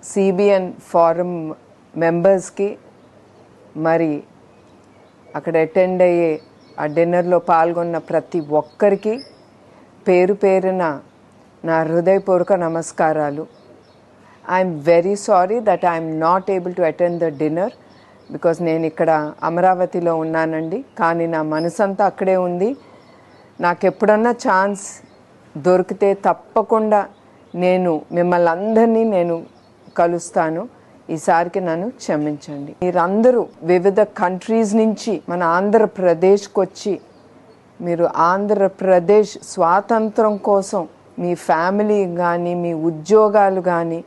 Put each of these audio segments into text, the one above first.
CBN forum మెంబర్స్కి మరి అక్కడ అటెండ్ అయ్యే ఆ డిన్నర్లో పాల్గొన్న ప్రతి ఒక్కరికి పేరు పేరున నా హృదయపూర్వక నమస్కారాలు. I'm very sorry that I'm not able to attend the dinner because నేను ఇక్కడ అమరావతిలో ఉన్నానండి. కానీ నా మనసంతా అక్కడే ఉంది. నాకు ఎప్పుడన్నా ఛాన్స్ దొరికితే తప్పకుండా నేను మిమ్మల్ని అందరినీ నేను కలుస్తాను. ఈసారికి నన్ను క్షమించండి. మీరందరూ వివిధ కంట్రీస్ నుంచి మన ఆంధ్రప్రదేశ్కి వచ్చి మీరు ఆంధ్రప్రదేశ్ స్వాతంత్రం కోసం మీ ఫ్యామిలీ కానీ మీ ఉద్యోగాలు కానీ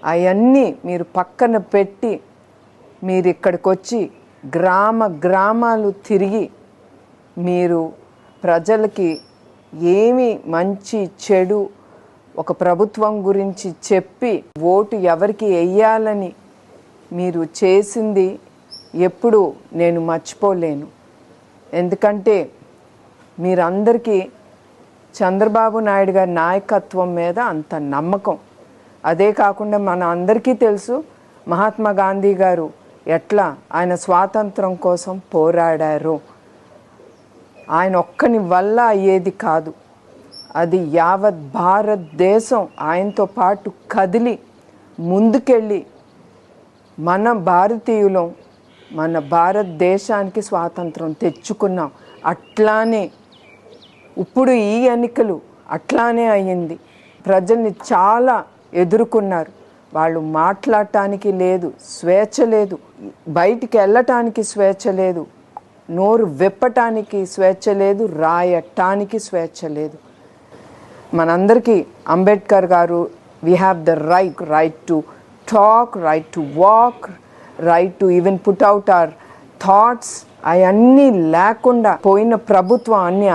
అవన్నీ మీరు పక్కన పెట్టి మీరు ఇక్కడికి వచ్చి గ్రామాలు తిరిగి మీరు ప్రజలకి ఏమి మంచి చెడు ఒక ప్రభుత్వం గురించి చెప్పి ఓటు ఎవరికి వేయాలని మీరు చేసింది ఎప్పుడు నేను మర్చిపోలేను. ఎందుకంటే మీరందరికీ చంద్రబాబు నాయుడు గారి నాయకత్వం మీద అంత నమ్మకం. అదే కాకుండా మన అందరికీ తెలుసు మహాత్మా గాంధీ గారు ఎట్లా ఆయన స్వాతంత్రం కోసం పోరాడారు. ఆయన ఒక్కని వల్ల అయ్యేది కాదు, అది యావత్ భారతదేశం ఆయనతో పాటు కదిలి ముందుకెళ్ళి మన భారతీయులం మన భారతదేశానికి స్వాతంత్రం తెచ్చుకున్నాం. అట్లానే ఇప్పుడు ఈ ఎన్నికలు అట్లానే అయ్యింది. ప్రజల్ని చాలా ఎదుర్కొన్నారు. వాళ్ళు మాట్లాడటానికి లేదు, స్వేచ్ఛ లేదు, బయటికి వెళ్ళటానికి స్వేచ్ఛ లేదు, నోరు విప్పటానికి స్వేచ్ఛ లేదు, రాయటానికి స్వేచ్ఛ లేదు. మనందరికీ అంబేద్కర్ గారు we have the right to talk, right to walk, right to even put out our thoughts. అవన్నీ లేకుండా పోయిన ప్రభుత్వం అన్ని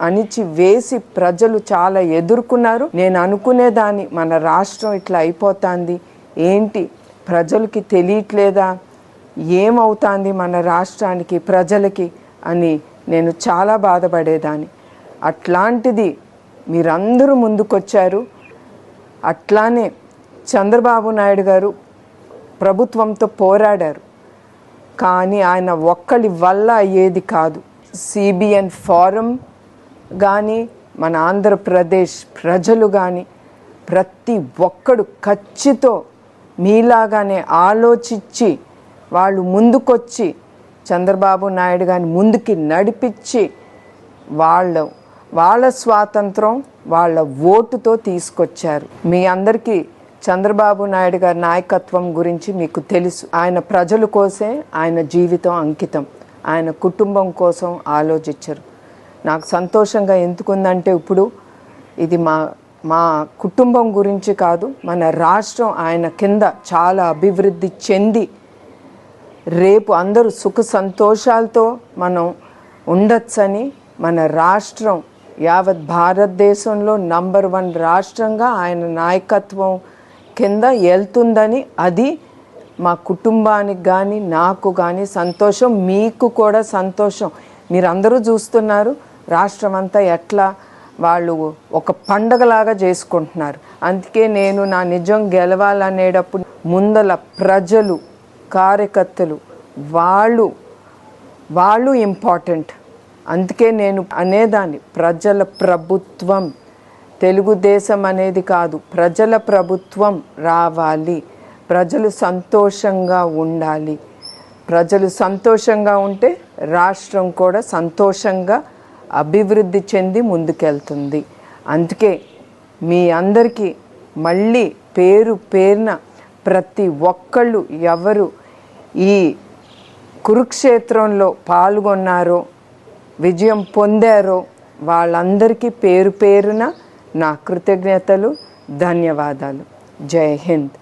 అణిచి వేసి ప్రజలు చాలా ఎదుర్కొన్నారు. నేను అనుకునేదాన్ని మన రాష్ట్రం ఇట్లా అయిపోతుంది ఏంటి, ప్రజలకి తెలియట్లేదా, ఏమవుతుంది మన రాష్ట్రానికి ప్రజలకి అని నేను చాలా బాధపడేదాన్ని. అట్లాంటిది మీరందరూ ముందుకొచ్చారు. అట్లానే చంద్రబాబు నాయుడు గారు ప్రభుత్వంతో పోరాడారు. కానీ ఆయన ఒక్కడి వల్ల అయ్యేది కాదు. సిబిఎన్ ఫోరం కానీ మన ఆంధ్రప్రదేశ్ ప్రజలు కానీ ప్రతి ఒక్కడు ఖచ్చితో మీలాగానే ఆలోచించి వాళ్ళు ముందుకొచ్చి చంద్రబాబు నాయుడు గారిని ముందుకి నడిపించి వాళ్ళ స్వాతంత్రం వాళ్ళ ఓటుతో తీసుకొచ్చారు. మీ అందరికీ చంద్రబాబు నాయుడు గారి నాయకత్వం గురించి మీకు తెలుసు. ఆయన ప్రజల కోసే ఆయన జీవితం అంకితం. ఆయన కుటుంబం కోసం ఆలోచించరు. నాకు సంతోషంగా ఎందుకుందంటే ఇప్పుడు ఇది మా కుటుంబం గురించి కాదు, మన రాష్ట్రం ఆయన కింద చాలా అభివృద్ధి చెంది రేపు అందరూ సుఖ సంతోషాలతో మనం ఉండొచ్చని మన రాష్ట్రం యావత్ భారతదేశంలో నంబర్ 1 రాష్ట్రంగా ఆయన నాయకత్వం కింద వెళ్తుందని అది మా కుటుంబానికి కానీ నాకు కానీ సంతోషం, మీకు కూడా సంతోషం. మీరందరూ చూస్తున్నారు రాష్ట్రం అంతా ఎట్లా వాళ్ళు ఒక పండగలాగా చేసుకుంటున్నారు. అందుకే నేను నా నిజం గెలవాలనేటప్పుడు ముందల ప్రజలు కార్యకర్తలు వాళ్ళు ఇంపార్టెంట్. అందుకే నేను అనేదాన్ని ప్రజల ప్రభుత్వం, తెలుగుదేశం అనేది కాదు, ప్రజల ప్రభుత్వం రావాలి. ప్రజలు సంతోషంగా ఉండాలి. ప్రజలు సంతోషంగా ఉంటే రాష్ట్రం కూడా సంతోషంగా అభివృద్ధి చెంది ముందుకెళ్తుంది. అందుకే మీ అందరికీ మళ్ళీ పేరు పేరున ప్రతి ఒక్కళ్ళు ఎవరు ఈ కురుక్షేత్రంలో పాల్గొన్నారో విజయం పొందారో వాళ్ళందరికీ పేరు పేరున నా కృతజ్ఞతలు, ధన్యవాదాలు. జై హింద్.